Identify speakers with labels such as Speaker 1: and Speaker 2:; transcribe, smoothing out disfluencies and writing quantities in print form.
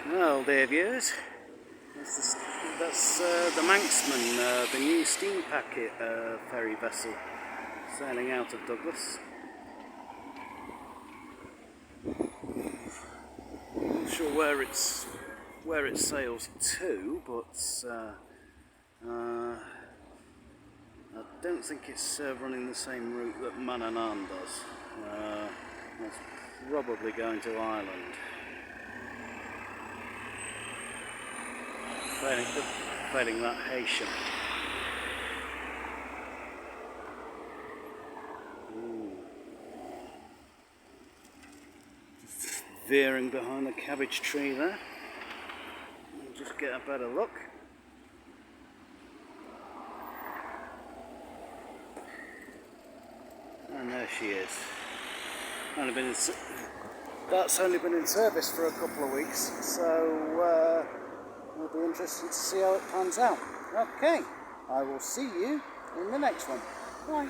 Speaker 1: Well, dear viewers, that's the Manxman, the new steam packet ferry vessel sailing out of Douglas. I'm not sure where it sails to, but I don't think it's running the same route that Manxman does. It's probably going to Ireland. Failing that, Heysham. Veering behind the cabbage tree there. We'll just get a better look. And there she is. That's only been in service for a couple of weeks, so it'll be interesting to see how it pans out. Okay, I will see you in the next one. Bye.